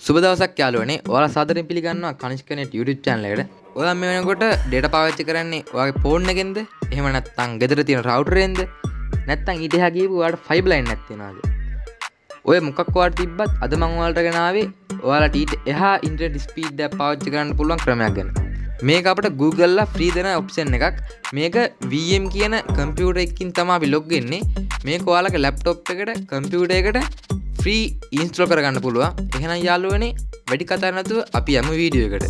සුබ දවසක් යාළුවනේ. ඔයාලා සාදරයෙන් පිළිගන්නවා කනිෂ්කනෙට් YouTube channel එකට. ඔයාලා මේ වෙනකොට data පාවිච්චි කරන්නේ ඔයාගේ phone එකෙන්ද? එහෙම නැත්නම් ගෙදර තියෙන router එකෙන්ද? නැත්නම් ඊට එහා ගිහපු ඔයාලට fiber line එකක් තියනවාද? ඔය මොකක් ඔයාලට තිබ්බත් අද මම ඔයාලට ගෙන ආවේ ඔයාලට ඊට එහා internet speed එක පාවිච්චි කරන්න පුළුවන් ක්‍රමයක් ගැන. මේක අපිට Google ලා free දෙන option එකක්. මේක VM කියන computer එකකින් තමයි අපි log වෙන්නේ. මේක ඔයාලගේ laptop එකට computer එකට free install කරගන්න පුළුවන්. එහෙනම් යාළුවනේ වැඩි කතා නැතුව අපි යමු වීඩියෝ එකට.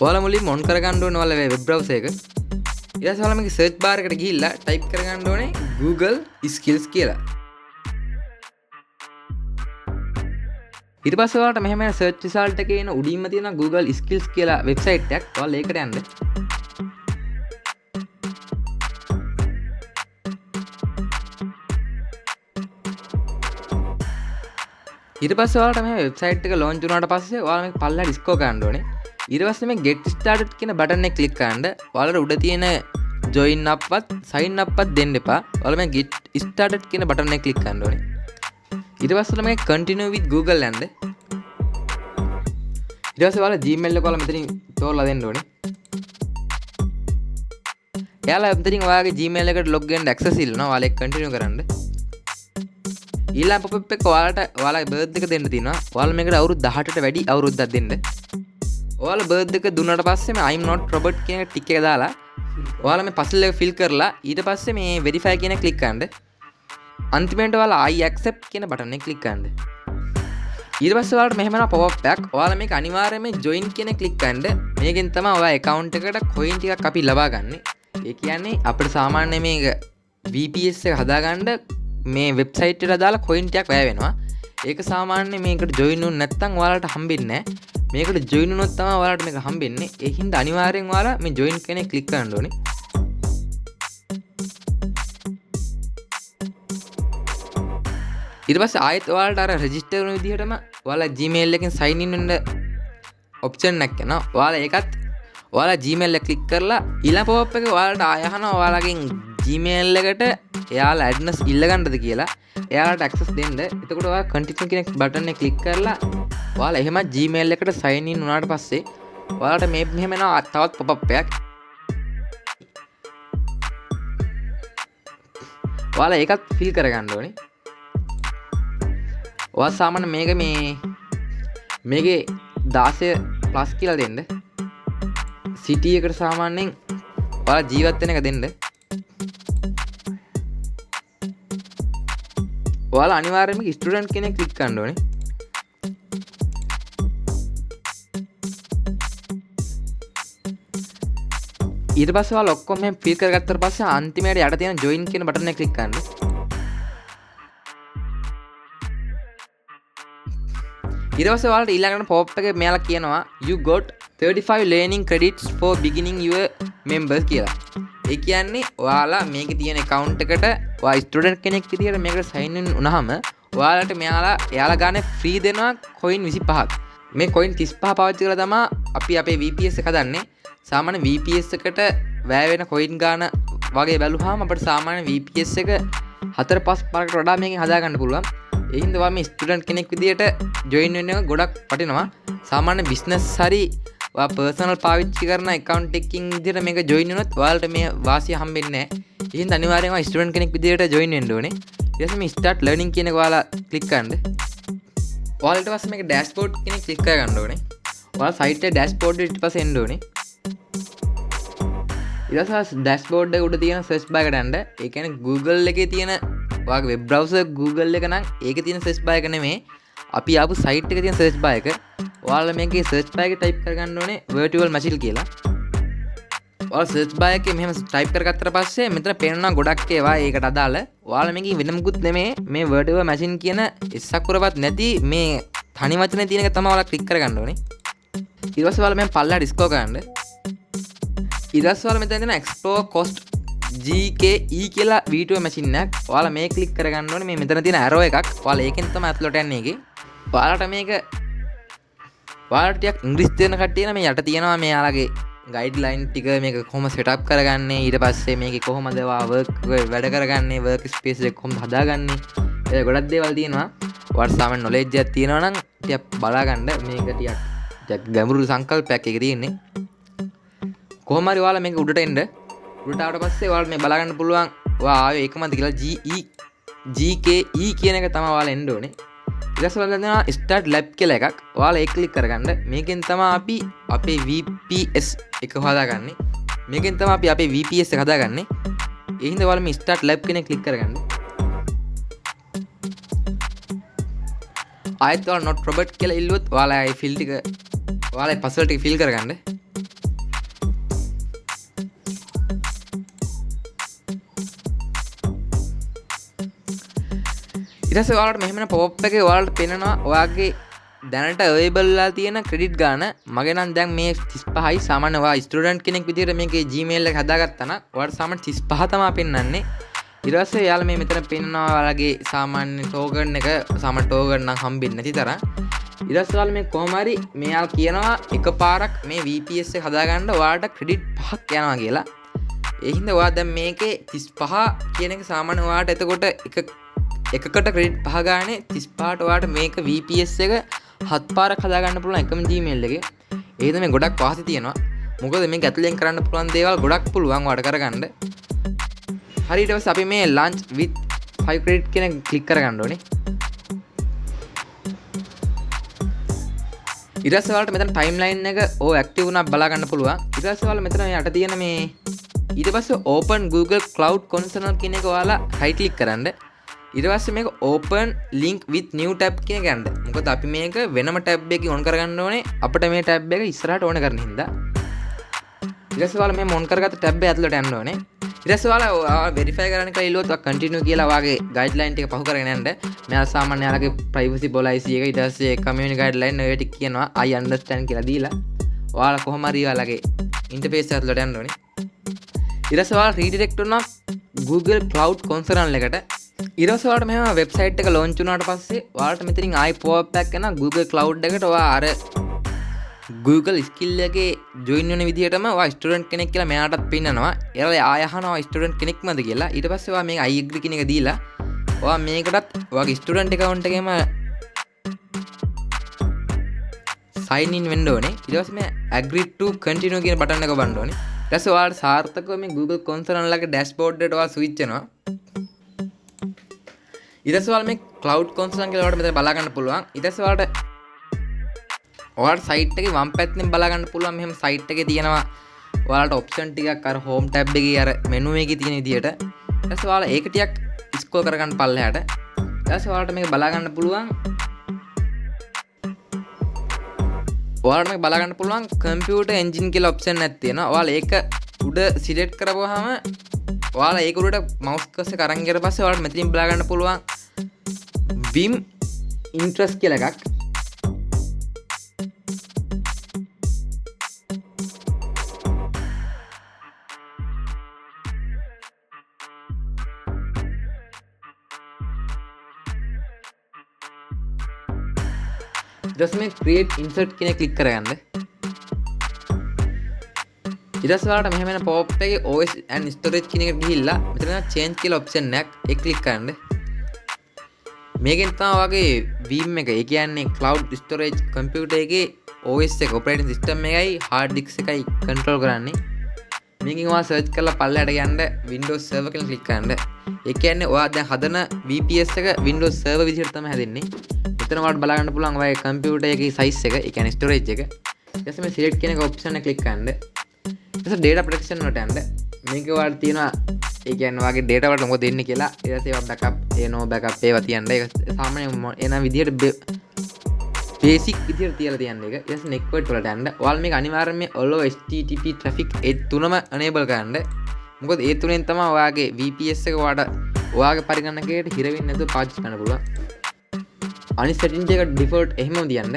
ඔයාලා මුලින්ම on කරගන්න ඕනේ ඔයාලා web browser එක. ඊට පස්සේ ඔයාලා මේකේ search bar එකට ගිහිල්ලා type කරගන්න ඕනේ Google skills කියලා. ඊට පස්සේ ඔයාලට මෙහෙම search result එකේ එන උඩින්ම තියෙන Google skills කියලා website එකක්. ඔයාලා ඒකට යන්න. ඊට පස්සේ ඔයාලට මේ website එක launch වුණාට පස්සේ ඔයාලා මේක පල්ලෙහාට scroll කරන්න ඕනේ. ඊට පස්සේ මේ get started කියන බටන් එක ක්ලික් කරන්න. ඔයාලට උඩ තියෙන join අප්වත් sign අප්වත් දෙන්න එපා. ඔයාලා මේ get started කියන බටන් එක ක්ලික් කරන්න ඕනේ. ඊට පස්සේ මේ continue with Google යන්න. ඊට පස්සේ ඔයාලා Gmail එක ඔයාලා මෙතනින් තෝරලා දෙන්න ඕනේ. එයාලා මෙතනින් ඔයාගේ Gmail එකට log වෙන්න access ඉල්ලනවා. ඔයාලා ඒක continue කරන්න. ඊළඟ pop-up එක ඔයාලගේ birth එක දෙන්න තියෙනවා. ඔයාලා මේකට අවුරුදු 18ට වැඩි අවුරුද්දක් දෙන්න. ඔයාලා birth එක දුන්නාට පස්සේ මේ I'm not robot කියන ටික එක දාලා ඔයාලා මේ puzzle එක fill කරලා ඊට පස්සේ මේ verify කියන එක click කරන්න. අන්තිමට ඔයාලා I accept කියන බටන් එක click කරන්න. ඊට පස්සේ ඔයාලට මෙහෙම යන pop-up එකක්. ඔයාලා මේක අනිවාර්යයෙන්ම join කියන එක click කරන්න. මේකෙන් තමයි ඔයා account එකට coin ටිකක් අපි ලබා ගන්න. ඒ කියන්නේ අපිට සාමාන්‍ය මේක VPS එක හදාගන්න මේ වෙබ්සයිට් එකට දාලා coin ටිකක් වැය වෙනවා. ඒක සාමාන්‍ය මේකට join වුනේ නැත්නම් ඔයාලට හම්බෙන්නේ නැහැ. මේකට join වුණොත් තමයි ඔයාලට මේක හම්බෙන්නේ. ඒ හින්දා අනිවාර්යෙන් ඔයාලා මේ join කියන එක click කරන්න ඕනේ. ඊට පස්සේ ආයෙත් ඔයාලට අර රෙජිස්ටර් වෙන විදිහටම ඔයාලා Gmail එකෙන් sign in වෙන්න ඔප්ෂන් එකක් එනවා. ඔයාලා ඒකත් ඔයාලා Gmail එක ක්ලික් කරලා ඊළඟ pop-up එකේ ඔයාලට ආය අහනවා ඔයාලගෙන් Gmail එකට එයාලා address ඉල්ල ගන්නද කියලා. එයාලට access දෙන්න. එතකොට ඔයාලා continue කියන බටන් එක ක්ලික් කරලා ඔයාලා එහෙම Gmail එකට sign in වුණාට පස්සේ ඔයාලට මේ මෙහෙම එනවා තවත් pop-up එකක්. ඔයාලා ඒකත් fill කරගන්න ඕනේ. ඔයා සාමාන්‍ය මේකේ 16 ප්ලස් කියලා දෙන්න. සිටි එකට සාමාන්‍යයෙන් ඔයාලා ජීවත් වෙන එක දෙන්න. ඔයාලා අනිවාර්යයෙන්ම ස්ටුඩන්ට් කෙනෙක් ක්ලික් කරන්න ඕනේ. ඊට පස්සේ ඔයාලා ඔක්කොම මෙහෙම ෆිල් කරගත්තාට පස්සේ අන්තිමයට යට තියෙන join කියන බටන් එක ක්ලික් කරන්න. ඊට පස්සේ ඔයාලට ඊළඟට pop-up එකේ මෙයාලා කියනවා you got 35 learning credits for beginning your members කියලා. ඒ කියන්නේ ඔයාලා මේකේ තියෙන account එකට ඔයා ස්ටුඩන්ට් කෙනෙක් විදියට මේකට sign in වුණාම ඔයාලට එයාලා ගන්න free දෙනවා coin 25ක්. මේ coin 35 පාවිච්චි කරලා තමයි අපි අපේ VPS එක හදන්නේ. සාමාන්‍ය VPS එකට වැය වෙන coin ගාන වගේ බැලුවාම අපිට සාමාන්‍ය VPS එක 4-5 පාරකට වඩා මේකෙන් හදා ගන්න පුළුවන්. ඒ හින්දා ඔයා මේ ස්ටුඩන්ට් කෙනෙක් විදියට join වෙන එක ගොඩක් වටිනවා. සාමාන්‍ය business හරි ඔයා personal පාවිච්චි කරන account එකකින් විදියට මේක join වුණොත් ඔයාලට මේ වාසිය හම්බෙන්නේ නැහැ. ඒ හින්දා අනිවාර්යෙන්ම ඔයා ස්ටුඩන්ට් කෙනෙක් විදියට join වෙන්න ඕනේ. ඊට පස්සේ මේ start learning කියන එක ඔයාලා click කරන්න. ඔයාලට පස්සේ මේක dashboard කියන එක click කරගන්න ඕනේ. ඔයාලා site එකේ dashboard එකට ඊට පස්සේ එන්න ඕනේ. ඊට පස්සේ dashboard එක උඩ තියෙන search bar එකට යන්න. ඒ කියන්නේ Google එකේ තියෙන ඔයාගේ web browser Google එක නම් ඒකේ තියෙන search bar එක නෙමෙයි. අපි ආපු site එකේ තියෙන search bar එක. ඔයාලා මේකේ search bar එකේ type කරගන්න ඕනේ virtual machine කියලා. ඔයාලා search bar එකේ මෙහෙම type කරගත්තට පස්සේ මෙතන පේනවා ගොඩක් ඒවා ඒකට අදාළ. ඔයාලා මේකේ වෙන මොකුත් නෙමෙයි මේ virtual machine කියන S අකුරවත් නැති මේ තනි වචනේ තියෙන එක තමයි ඔයාලා click කරගන්න ඕනේ. ඊට පස්සේ ඔයාලා මේ පල්ලෙහාට scroll කරන්න. ඊට පස්සේ ඔයාලා මෙතන තියෙන explore cost GKE කියලා virtual machine එකක්. ඔයාලා මේ click කරගන්න ඕනේ. මේ මෙතන තියෙන arrow එකක්. ඔයාලා ඒකෙන් තමයි ඇතුළට යන්නේ ඒකේ. ඔයාලට මේක ඔයාලට ටිකක් ඉංග්‍රීසි තේරෙන කට්ටිය නම් මේ යට තියෙනවා මෙයාලගේ ගයිඩ්ලයින් ටික මේක කොහොම සෙටප් කරගන්නේ ඊට පස්සේ මේකේ කොහොමද වර්ක් වැඩ කරගන්නේ වර්ක් ස්පේස් එක කොහොමද හදාගන්නේ ඒ ගොඩක් දේවල් තියෙනවා ඔයාලට සාමාන්‍ය නොලෙජ් එකක් තියෙනවා නම් ටිකක් බලාගන්න මේක ටිකක් ගැඹුරු සංකල්පයක් එකේ තියෙන්නේ කොහොම හරි ඔයාලා මේක උඩට එන්න උඩට ආවට පස්සේ ඔයාලට මේ බලාගන්න පුළුවන් ඔයා ආවේ ඒකමද කියලා GKE කියන එක තමයි ඔයාලා එන්න ඕනේ ඊට පස්සේ ඔයාලා දෙනවා start lab කියලා එකක් ඔයාලා ඒක ක්ලික් කරගන්න මේකෙන් තමයි අපි අපේ VPS එක හදාගන්නේ මේකෙන් තමයි අපි අපේ VPS එක හදාගන්නේ ඒ හින්දා ඔයාලා මේ start lab කියන එක ක්ලික් කරගන්න ආයෙත් ඔයාලා not robot කියලා ඉල්ලුවොත් ඔයාලා ඒ ෆිල් ටික ඔයාලා ඒ password ටික fill කරගන්න ඊට පස්සේ ඔයාලට මෙහෙම පොප් එකේ ඔයාලට පේනවා ඔයාගේ දැනට අවైలබල් වෙලා තියෙන ක්‍රෙඩිට් ගාන මගේ නම් දැන් මේ 35යි සාමාන්‍ය ඔයා ස්ටුඩන්ට් කෙනෙක් විදිහට මේකේ Gmail එක හදාගත්තා නම් ඔයාලට සාමාන්‍ය 35 තමයි පෙන්වන්නේ ඊට පස්සේ ඔයාලා මේ මෙතන පෙන්නනවා ඔයාලගේ සාමාන්‍ය ටෝකන් එක සාමාන්‍ය ටෝකන් නම් හම්බෙන්නේ නැති තරම් ඊට පස්සේ ඔයාලා මේ කොහොම හරි මෙයාලා කියනවා එකපාරක් මේ VPS එක හදාගන්න ඔයාලට ක්‍රෙඩිට් 5ක් යනවා කියලා ඒ හින්දා ඔයා දැන් මේකේ 35 කියන එක සාමාන්‍ය ඔයාලට එතකොට එකකට ක්‍රෙඩිට් 5 ගානේ 35ට ඔයාලට මේක VPS එක 7 පාරක් හදාගන්න පුළුවන් එකම Gmail එකේ. ඒ හින්දා මේ ගොඩක් වාසි තියෙනවා. මොකද මේක ඇතුලෙන් කරන්න පුළුවන් දේවල් ගොඩක් පුළුවන් ඔයාලට කරගන්න. හරි ඊට පස්සේ අපි මේ launch with 5 credit කියන එක ක්ලික් කරගන්න ඕනේ. ඊට පස්සේ ඔයාලට මෙතන timeline එක active වුණා බලා ගන්න පුළුවන්. ඊට පස්සේ ඔයාලා මෙතන යට තියෙන මේ ඊට පස්සේ open Google Cloud Console කියන එක ඔයාලා right click කරන්න. ඊට පස්සේ මේක open link with new tab කියන එක ගන්න. මොකද අපි මේක වෙනම tab එකකින් on කරගන්න ඕනේ. අපිට මේ tab එක ඉස්සරහට ඕන කරන හින්දා. ඊට පස්සේ ඔයාලා මේ on කරගත්ත tab එක ඇතුළට යන්න ඕනේ. ඊට පස්සේ ඔයාලා verify කරන්න කියලා ඉල්ලුවොත් ඔයා continue කියලා ඔයාගේ guideline ටික පහු කරගෙන යන්න. මෙයාලා සාමාන්‍ය යාලගේ privacy policy එක ඊට පස්සේ community guideline ඔය ටික කියනවා I understand කියලා දීලා. ඔයාලා කොහොම හරි ඔයාලගේ interface ඇතුළට යන්න ඕනේ. ඊට පස්සේ ඔයාලා redirect වෙනවා Google Cloud Console එකට. ඊට පස්සේ ඔයාලට මෙහෙම වෙබ්සයිට් එක ලොන්ච් වුණාට පස්සේ ඔයාලට මෙතනින් ආයි pop up එකක් එනවා Google Cloud එකට ඔයා අර Google skill එකේ join වෙන විදිහටම ඔයා ස්ටුඩන්ට් කෙනෙක් කියලා මෙයාටත් පෙන්නනවා. එයාලා ආය අහනවා ස්ටුඩන්ට් කෙනෙක්මද කියලා. ඊට පස්සේ ඔයා මේක I agree කියන එක දීලා ඔයා මේකටත් ඔයාගේ ස්ටුඩන්ට් account එකේම sign in වෙන්න ඕනේ. ඊට පස්සේ මේ agree to continue කියන බටන් එක ඔබන්න ඕනේ. ඊට පස්සේ ඔයාලට සාර්ථකව මේ Google Console ලගේ dashboard එකට ඔයා switch වෙනවා. ඊට පස්සේ ඔයාලා මේ Cloud Console කියලා ඔයාලට මෙතන බලා ගන්න පුළුවන්. ඊට පස්සේ ඔයාලට සයිට් එකේ වම් පැත්තෙන් බලා ගන්න පුළුවන් මෙහෙම සයිට් එකේ තියෙනවා ඔයාලට ඔප්ෂන් ටිකක් අර හෝම් ටැබ් එකේ අර මෙනු එකේ තියෙන විදිහට. ඊට පස්සේ ඔයාලා ඒක ටිකක් ස්ක්‍රෝල් කරගන්න පල්ලෙහාට. ඊට පස්සේ ඔයාලට මේක බලා ගන්න පුළුවන්. ඔයාලට මේක බලා ගන්න පුළුවන් කම්පියුටර් එන්ජින් කියලා ඔප්ෂන් එකක් තියෙනවා. ඔයාලා ඒක උඩ සිලෙක්ට් කරපුවාම ඔයාලා ඒක උඩට මවුස් කර්සර් එක අරන් ගියට පස්සේ ඔයාලට මෙතනින් බලා ගන්න පුළුවන් Vim interest කියලා එකක්. ඊට පස්සේ මේ create insert කියන එක ක්ලික් කරගන්න. ඊට පස්සේ ඔයාලට මෙහෙම එන pop up එකේ OS and storage කියන එකට ගිහිල්ලා මෙතන change කියලා option එකක් ඒක ක්ලික් කරන්න. මේකෙන් තමයි ඔයාගේ Vim එක, ඒ කියන්නේ cloud storage computer එකේ OS එක operating system එකයි hard disk එකයි control කරන්නේ. මේකෙන් ඔයා search කරලා පල්ලෙහාට යන්න Windows server කියලා ක්ලික් කරන්න. ඒ කියන්නේ ඔයා දැන් හදන VPS එක Windows server විදිහට තමයි හැදෙන්නේ. මෙතන ඔයාලට බලා ගන්න පුළුවන් ඔයාගේ computer එකේ size එක, ඒ කියන්නේ storage එක. ඊට පස්සේ මේ select කියන එක option එක ක්ලික් කරන්න. ඊට පස්සේ data protection වලට යන්න. මේකේ ඔයාලට තියෙනවා ඒ කියන්නේ ඔයාගේ data වලට මොකද දෙන්නේ කියලා. ඊට පස්සේ ඒවා backup, no backup ඒවා තියන්න. ඒක සාමාන්‍ය එන විදිහට basic විදිහට තියලා තියන්න එක. ඊට පස්සේ network වලට යන්න. ඔයාලා මේක අනිවාර්යයෙන්ම allow HTTP traffic ඒ තුනම enable කරන්න. මොකද ඒ තුනෙන් තමයි ඔයාගේ VPS එක ඔයාගේ පරිගණකයට හිර වෙන්නේ නැතුව පාවිච්චි කරන්න පුළුවන්. අනිත් setting එක default එහෙමම තියන්න.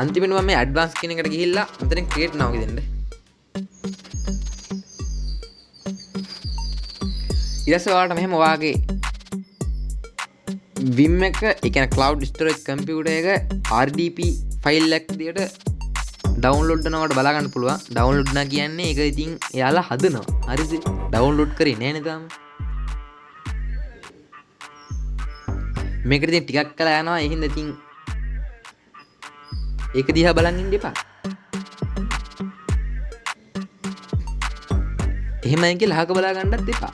අන්තිමට මම මේ advanced කියන එකට ගිහිල්ලා මෙතනින් create now දෙන්න. ඊට පස්සේ ඔයාලට මෙහෙම ඔයාගේ Vim එක, ඒ කියන්නේ cloud storage computer එක RDP ෆයිල් එකක් විදියට ඩවුන්ලෝඩ් කරනකොට බලා ගන්න පුළුවන්. ඩවුන්ලෝඩ් නා කියන්නේ ඒක ඉතින් එයාලා හදනවා. හරිද? ඩවුන්ලෝඩ් කරේ නෑ නේද තාම. මේකට ඉතින් ටිකක් කළා යනවා. ඒ හින්දා ඉතින් ඒක දිහා බලන් ඉන්න එපා. එහෙමයි කියලා අහක බලා ගන්නත් එපා.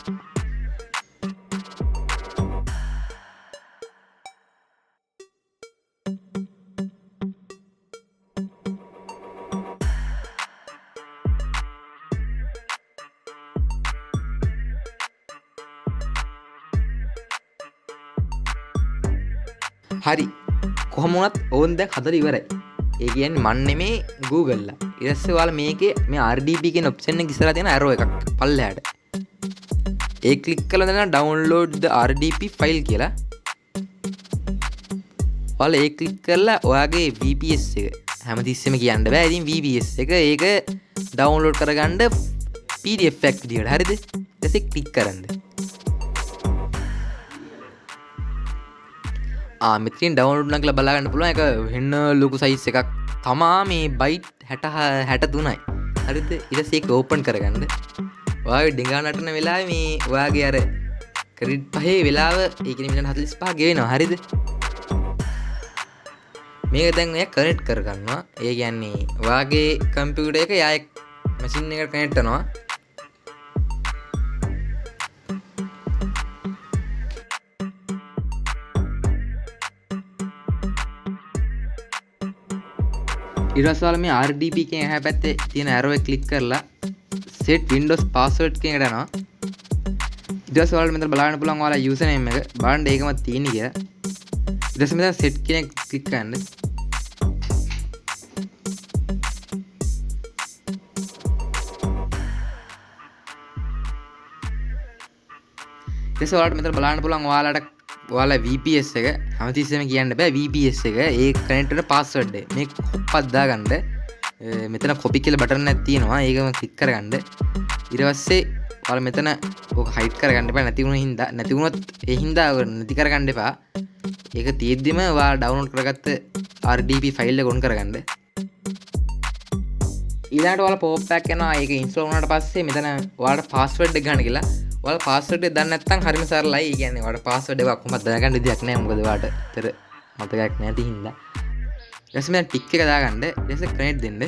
හරි කොහොම වුණත් ඕන් දැන් හදලා ඉවරයි. ඒ කියන්නේ මන් නෙමේ Google ලා. ඊට පස්සේ ඔයාලා මේකේ මේ RDP කියන ඔප්ෂන් එක ඉස්සරහා තියෙන arrow එකක් පල්ලෙහාට. ඒ ක්ලික් කරලා දැන් download the RDP file කියලා. ඔයාලා ඒ ක්ලික් කරලා ඔයාගේ VPS එක හැමතිස්සෙම කියන්න බෑ. ඉතින් VPS එක ඒක download කරගන්න PDF එකක් විදියට. හරිද? ඊට පස්සේ ක්ලික් කරන්න. මෙතින් ඩවන්ලෝඩ් නම් කියලා බලා ගන්න පුළුවන්. ඒක වෙන ලොකු සයිස් එකක් තමා මේ බයිට් 63යි. හරිද? ඊට පස්සේ ඒක ඕපන් කරගන්න. ඔයාගේ ඩිංගා නටන වෙලාවේ මේ ඔයාගේ අර ක්‍රෙඩිට් පහේ වෙලාව ඒ කියන්නේ මිලියන 45 ගෙවෙනවා. හරිද? මේක දැන් ඔයා කනෙක්ට් කරගන්නවා. ඒ කියන්නේ ඔයාගේ කම්පියුටර් එක යාය මැෂින් එකට කනෙක්ට් කරනවා. ඊට පස්සේ ඔයාලා මේ RDP කියන එහා පැත්තේ තියෙන arrow එක ක්ලික් කරලා set windows password කියන එකට යනවා. ඊට පස්සේ ඔයාලා මෙතන බලන්න පුළුවන් ඔයාලා user name එක බලන්න ඒකම තියෙන්නේ කියලා. ඊට පස්සේ මෙතන set කියන එක ක්ලික් කරන්න. ඊට පස්සේ ඔයාලට මෙතන බලන්න පුළුවන් ඔයාලා VPS එක හැමතිස්සෙම කියන්න බෑ VPS එක ඒ කනෙක්ට් වෙන පාස්වර්ඩ් එක මේ කොප්පක් දාගන්න මෙතන කොපි කියලා බටන් එකක් තියෙනවා ඒකම ක්ලික් කරගන්න ඊට පස්සේ ඔයාලා මෙතන ඕක හයිඩ් කරගන්න එපා නැති වුණොත් ඒ හින්දා නැති කරගන්න එපා ඒක තියෙද්දිම ඔයාලා ඩවුන්ලෝඩ් කරගත්ත RDP ෆයිල් එක ඔන් කරගන්න ඊළඟට ඔයාලා පොප් එකක් යනවා ඒක ඉන්ස්ටෝල් වුණාට පස්සේ මෙතන ඔයාලට පාස්වර්ඩ් එක ගන්න කියලා ඔයාලා පාස්වර්ඩ් එක දන්නේ නැත්නම් හරිම සරලයි. ඒ කියන්නේ ඔයාලට පාස්වර්ඩ් එකක් කොහොමද දැනගන්න විදියක් නැහැ. මොකද ඔයාලට තර මතකයක් නැති හින්දා. ඊට පස්සේ මම ටික් එක දාගන්න. ඊට පස්සේ කනෙක්ට් දෙන්න.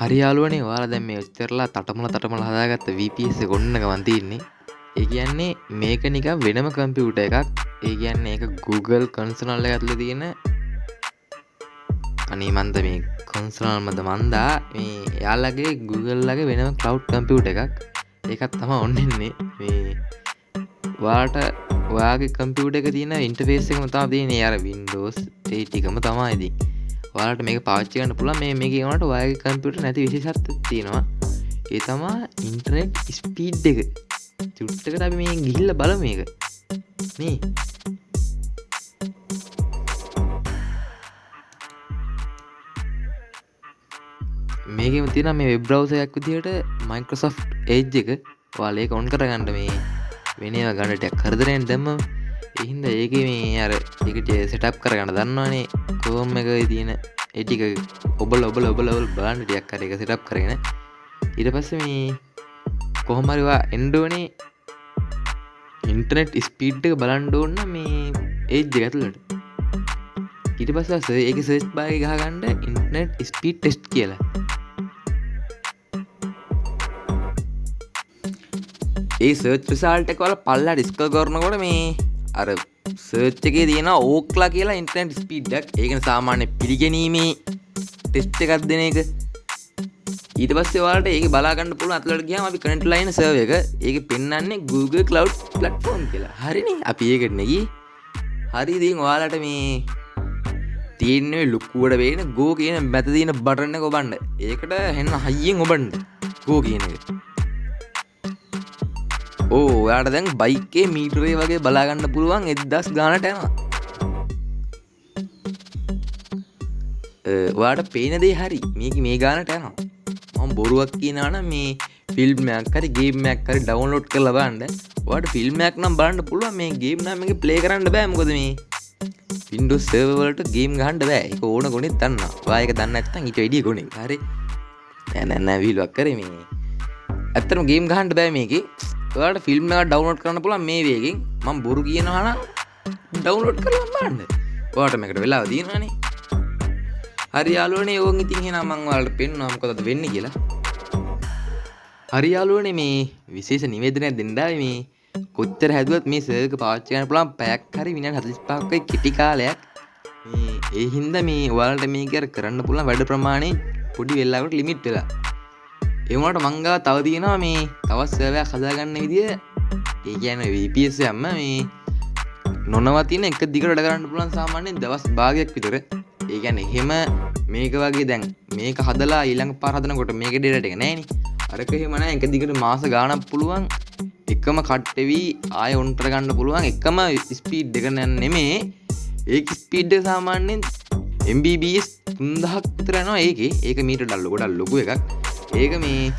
හරි යාළුවනේ ඔයාලා දැන් මේ ඔච්චරලා තටමල හදාගත්ත VPS එක ඔන්න ගමන් තියෙන්නේ. ඒ කියන්නේ මේක නිකන් වෙනම කම්පියුටර් එකක්. ඒ කියන්නේ ඒක Google කන්සෝල් එක ඇතුලේ තියෙන අනේ මන්ද මේ කන්සෝල් මන්දා මේ යාළුවගේ Google ලගේ වෙනම cloud කම්පියුටර් එකක්. ඒකත් තමයි ඔන්න ඉන්නේ. මේ ඔයාගේ කම්පියුටර් එකේ තියෙන ඉන්ටර්ෆේස් එකම තමයි තියෙන්නේ. අර Windows 8 එකම තමයි ඉතින්. ඔයාලට මේක පාවිච්චි කරන්න පුළුවන් මේකේ වුණාට ඔයාගේ කම්පියුටර් නැති විශේෂත්වයක් තියෙනවා. ඒ තමයි ඉන්ටර්නෙට් ස්පීඩ් එක. චුට්ටකට අපි මේ ගිහිල්ලා බලමු මේක. මේ මේකෙම තියෙනවා මේ වෙබ් බ්‍රවුසර් එකක් විදිහට Microsoft Edge එක. ඔයාලා ඒක ඔන් කරගන්න මේ වෙන ඒවා ගන්න ටිකක් කරදරෙන් දැම්මම ඒ හින්දා ඒකේ මේ අර ඒක සෙටප් කරගන්න දන්නවනේ Chrome එකේ තියෙන ඒ ටික ඔබල බලන්න ටිකක් හරි ඒක සෙටප් කරගෙන ඊට පස්සේ මේ කොහොම හරි ඔයා එන්න ඕනේ ඉන්ටර්නෙට් ස්පීඩ් එක බලන්න ඕන මේ Edge එක ඇතුළට ඊට පස්සේ ඒකේ සර්ච් බාර් එකේ ගහගන්න ඉන්ටර්නෙට් ස්පීඩ් ටෙස්ට් කියලා ඒ සර්ච් රිසල්ට් එක වල පල්ලට ස්ක්‍රෝල් කරනකොට මේ අර සර්ච් එකේ තියෙන ඕක්ලා කියලා ඉන්ටර්නෙට් ස්පීඩ් එකක්. ඒක නේ සාමාන්‍ය පිළිගැනීමේ ටෙස්ට් එකක් දෙන එක. ඊට පස්සේ ඔයාලට ඒක බලා ගන්න පුළුවන් අතලට ගියාම අපි කනෙක්ට් ලයින් සර්වර් එක. ඒකේ පෙන්නන්නේ Google Cloud Platform කියලා. හරිනේ. අපි ඒකට නෙගී. හරි ඉතින් ඔයාලට මේ තියෙන්නේ ලුකුවට වේන go කියන මැද තියෙන බටන් එක ඔබන්න. ඒකට හෙන්න හයියෙන් ඔබන්න. go කියන එක. ඔයාට දැන් බයිකේ මීටරේ වගේ බලාගන්න පුළුවන් 1000 ගානට යනවා ඔයාට පේන දේ හරි මේක මේ ගානට යනවා. මම බොරුවක් කියනවා නම් මේ ෆිල්ම් එකක් හරි ගේම් එකක් හරි ඩවුන්ලෝඩ් කරලා බලන්න. ඔයාට ෆිල්ම් එකක් නම් බලන්න පුළුවන්. මේ ගේම් නම් මේක ප්ලේ කරන්න බෑ. මොකද මේ Windows server වලට ගේම් ගහන්න බෑ. ඒක ඕන ගොනෙක් දන්නවා. ඔයා ඒක දන්නේ නැත්නම් ඊට වැඩිය ගොනෙක්. හරි. නෑ විහිළුවක් කරේ මේ. ඇත්තටම ගේම් ගහන්න බෑ මේකේ. ඔයාලට ෆිල්ම් එකක් ඩවුන්ලෝඩ් කරන්න පුළුවන් මේ වේගෙන්. මම බොරු කියනවා නම් ඩවුන්ලෝඩ් කරලා බලන්න. ඔයාලට මේකට වෙලාව තියෙනවනේ. හරි යාළුවනේ ඕන් ඉතින් එහෙනම් මම ඔයාලට පෙන්වනවා මොකද වෙන්නේ කියලා. හරි යාළුවනේ මේ විශේෂ නිවේදනයක් දෙන්න ආවේ මේ කොච්චර හැදුවත් මේ සර්වර් එක පාවිච්චි කරන්න පුළුවන් පැයක් හරි විනාඩි 45ක් වගේ කෙටි කාලයක්. මේ ඒ හින්දා මේ ඔයාලට මේක කරන්න පුළුවන් වැඩ ප්‍රමාණය පොඩි වෙලාවකට ලිමිට් වෙලා. ඒ වුණාට මං ගාව තව තියෙනවා මේ තවත් සර්වර් එකක් හදාගන්න විදිය. ඒ කියන්නේ VPS යම්ම මේ නොනවතින එක දිගට වැඩ කරන්න පුළුවන් සාමාන්‍යයෙන් දවස් භාගයක් විතර. ඒ කියන්නේ එහෙම මේක වගේ දැන් මේක හදලා ඊළඟ පාර හදනකොට මේකේ ඩේටා එක නැහැනේ. අරක එහෙම නැහැ. එක දිගට මාස ගාණක් පුළුවන්. එකම කට් වෙවි ආය ඔන් කරගන්න පුළුවන්. එකම ස්පීඩ් එක නෙමෙයි. ඒක ස්පීඩ් එක සාමාන්‍යයෙන් Mbps 3000ක් විතර යනවා ඒකේ. ඒක මීටර ඩල්ල ගොඩක් ලොකු එකක්. ඒක මේ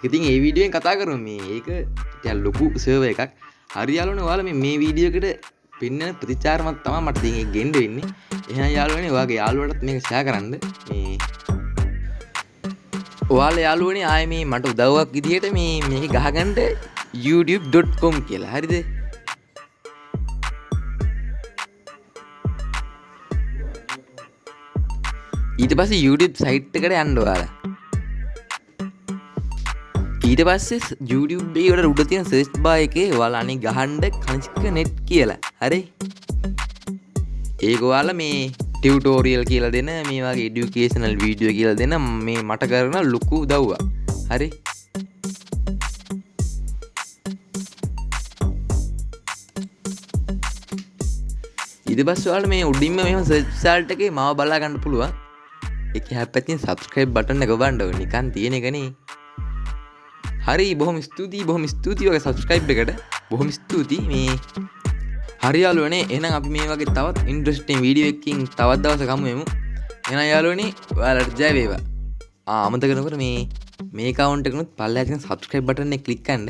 ඉතින් ඒ වීඩියෝෙන් කතා කරමු මේ. ඒක ටිකක් ලොකු සර්වර් එකක්. හරි යාළුවනේ ඔයාලා මේ වීඩියෝ එකට පින්නන ප්‍රතිචාරමක් තමයි මට ඉතින් ඒක ගෙන්න වෙන්නේ. එහෙනම් යාළුවනේ ඔයාගේ යාළුවටත් මේක ෂෙයා කරන්න. මේ ඔයාලා යාළුවනේ ආයේ මේ මට උදව්වක් විදියට මේක ගහගන්න youtube.com කියලා. හරිද? ඊට පස්සේ YouTube site එකට යන්න ඔයාලා. ඊට පස්සේ YouTube එකේ වල උඩ තියෙන search bar එකේ ඔයාලා අනේ ගහන්න කනිෂ්ක net කියලා. හරි? ඒක ඔයාලා මේ ටියුටෝරියල් කියලා දෙන මේ වගේ এডুকেෂනල් වීඩියෝ කියලා දෙන මේ මට කරන ලොකු උදව්වක්. හරි? ඊට පස්සේ ඔයාලා මේ උඩින්ම මෙහෙම search result එකේ මාව බලා ගන්න පුළුවන්. ඒක හැප්පැතින් subscribe button එක ඔබන්න ඕනේ. නිකන් තියෙන එකනේ. හරි බොහොම ස්තුතියි ඔය subscribe එකට. බොහොම ස්තුතියි මේ හරි යාළුවනේ එහෙනම් අපි මේ වගේ තවත් ඉන්ට්‍රස්ටිං වීඩියෝ එකකින් තවත් දවසක හමු වෙමු. එහෙනම් යාළුවනේ ඔයාලට ජය වේවා. අමතක කරනකොට මේ account එකනොත් පල්ලෙහා තියෙන subscribe button එක click කරන්න.